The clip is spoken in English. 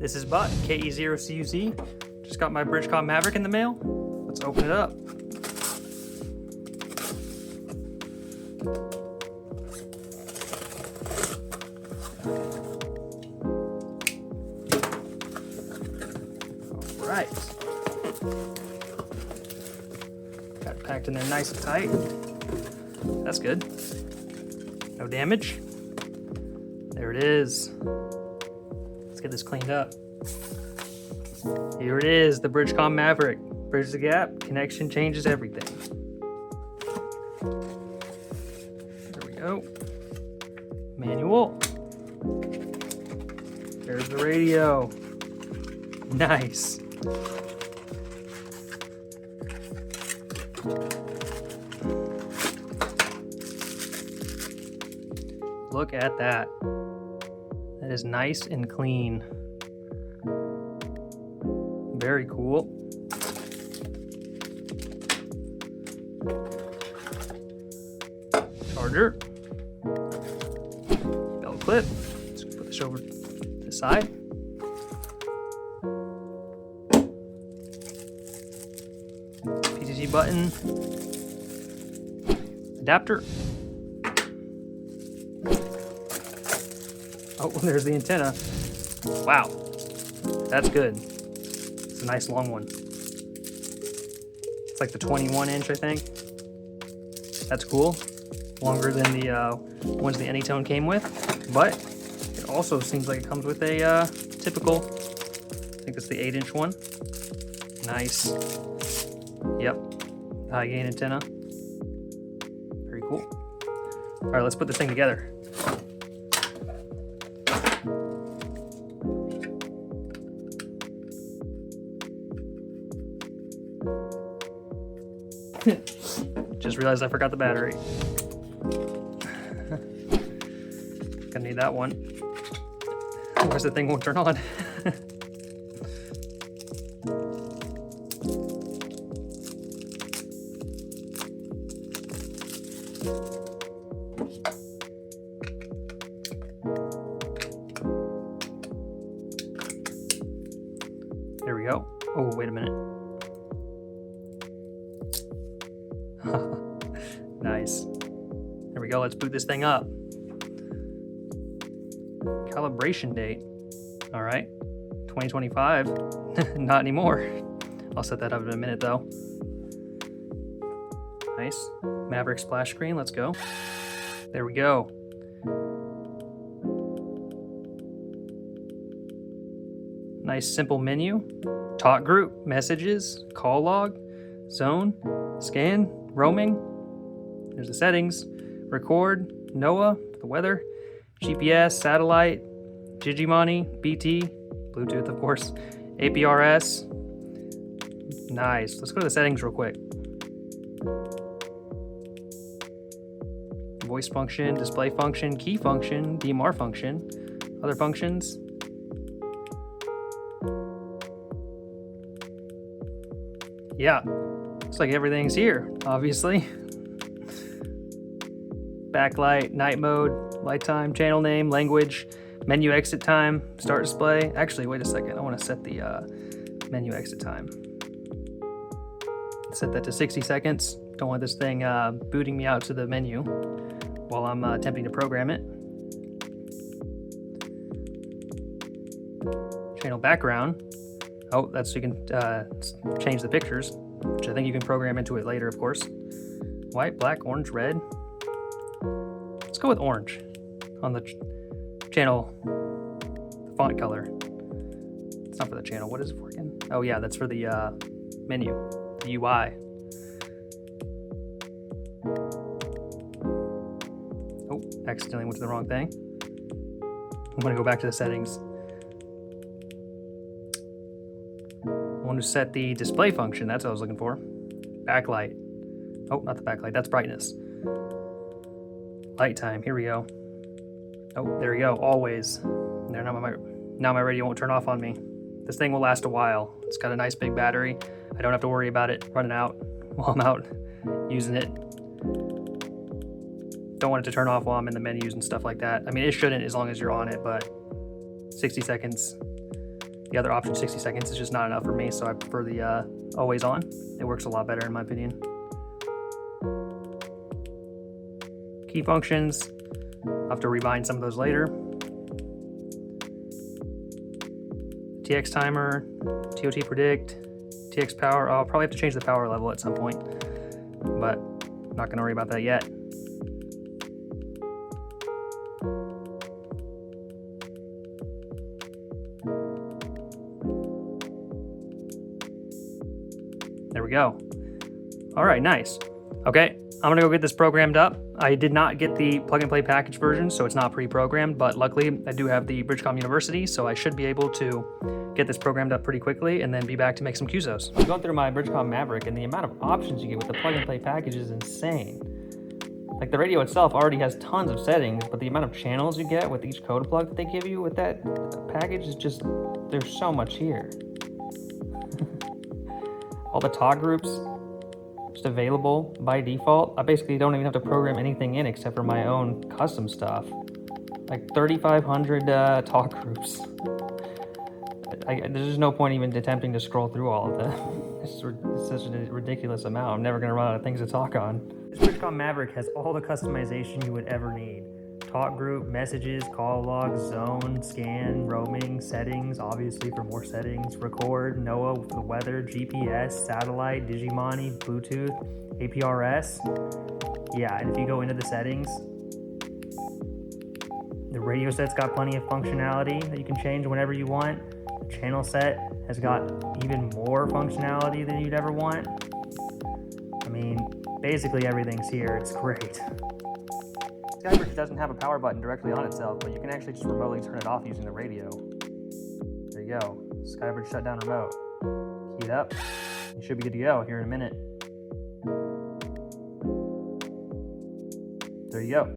This is Bud, KE0CUZ. Just got my BridgeCom Maverick in the mail. Let's open it up. All right. Got it packed in there nice and tight. That's good. No damage. There it is. Let's get this cleaned up. Here it is, the BridgeCom Maverick. Bridge the gap, connection changes everything. There we go. Manual. There's the radio. Nice. Look at that. That is nice and clean. Very cool. Charger. Belt clip. Let's put this over to the side. PTZ button. Adapter. Oh, there's the antenna. Wow. That's good. It's a nice long one. It's like the 21 inch, I think. That's cool. Longer than the ones the Anytone came with, but it also seems like it comes with a typical, I think it's the 8-inch one. Nice. Yep. High gain antenna. Very cool. All right, let's put this thing together. Just realized I forgot the battery. Gonna need that one. Otherwise the thing won't turn on. There we go. Oh, wait a minute. Nice. There we go. Let's boot this thing up. Calibration date. All right. 2025. Not anymore. I'll set that up in a minute though. Nice. Maverick splash screen. Let's go. There we go. Nice simple menu. Talk group, messages, call log, zone, scan, roaming. There's the settings. Record, NOAA, the weather, GPS, satellite, Digimani, BT, Bluetooth, of course, APRS. Nice. Let's go to the settings real quick. Voice function, display function, key function, DMR function, other functions. Yeah, looks like everything's here, obviously. Backlight, night mode, light time, channel name, language, menu exit time, start display. Actually, wait a second. I want to set the menu exit time. Set that to 60 seconds. Don't want this thing booting me out to the menu while I'm attempting to program it. Channel background. Oh, that's so you can change the pictures, which I think you can program into it later, of course. White, black, orange, red. Let's go with orange on the channel font color. It's not for the channel. What is it for again? Oh yeah, that's for the menu, the UI. Oh, accidentally went to the wrong thing. I'm gonna go back to the settings. I want to set the display function. That's what I was looking for. Backlight. Oh, not the backlight. That's brightness. Light time. Here we go. Oh, there we go. Always. There. Now my radio won't turn off on me. This thing will last a while. It's got a nice big battery. I don't have to worry about it running out while I'm out using it. Don't want it to turn off while I'm in the menus and stuff like that. I mean, it shouldn't as long as you're on it, but 60 seconds The other option, 60 seconds, is just not enough for me, so I prefer the always on. It works a lot better in my opinion. Key functions, I'll have to rebind some of those later. TX timer, TOT predict, TX power. I'll probably have to change the power level at some point, but I'm not gonna worry about that yet. There we go. All right, nice. Okay, I'm gonna go get this programmed up. I did not get the plug and play package version, so it's not pre-programmed, but luckily I do have the BridgeCom University, so I should be able to get this programmed up pretty quickly and then be back to make some QSOs. I'm going through my BridgeCom Maverick, and the amount of options you get with the plug and play package is insane. Like, the radio itself already has tons of settings, but the amount of channels you get with each code plug that they give you with that package is just, there's so much here. All the Talkgroups just available by default. I basically don't even have to program anything in except for my own custom stuff. Like 3,500 Talkgroups. There's just no point even attempting to scroll through all of them. It's such a ridiculous amount. I'm never gonna run out of things to talk on. This BridgeCom Maverick has all the customization you would ever need. Talk group, messages, call logs, zone, scan, roaming, settings, obviously for more settings, record, NOAA for the weather, GPS, satellite, Digimani, Bluetooth, APRS. Yeah, and if you go into the settings, the radio set's got plenty of functionality that you can change whenever you want. The channel set has got even more functionality than you'd ever want. I mean, basically everything's here. It's great. SkyBridge doesn't have a power button directly on itself, but you can actually just remotely turn it off using the radio. There you go. SkyBridge shutdown remote. Key it up. You should be good to go here in a minute. There you go.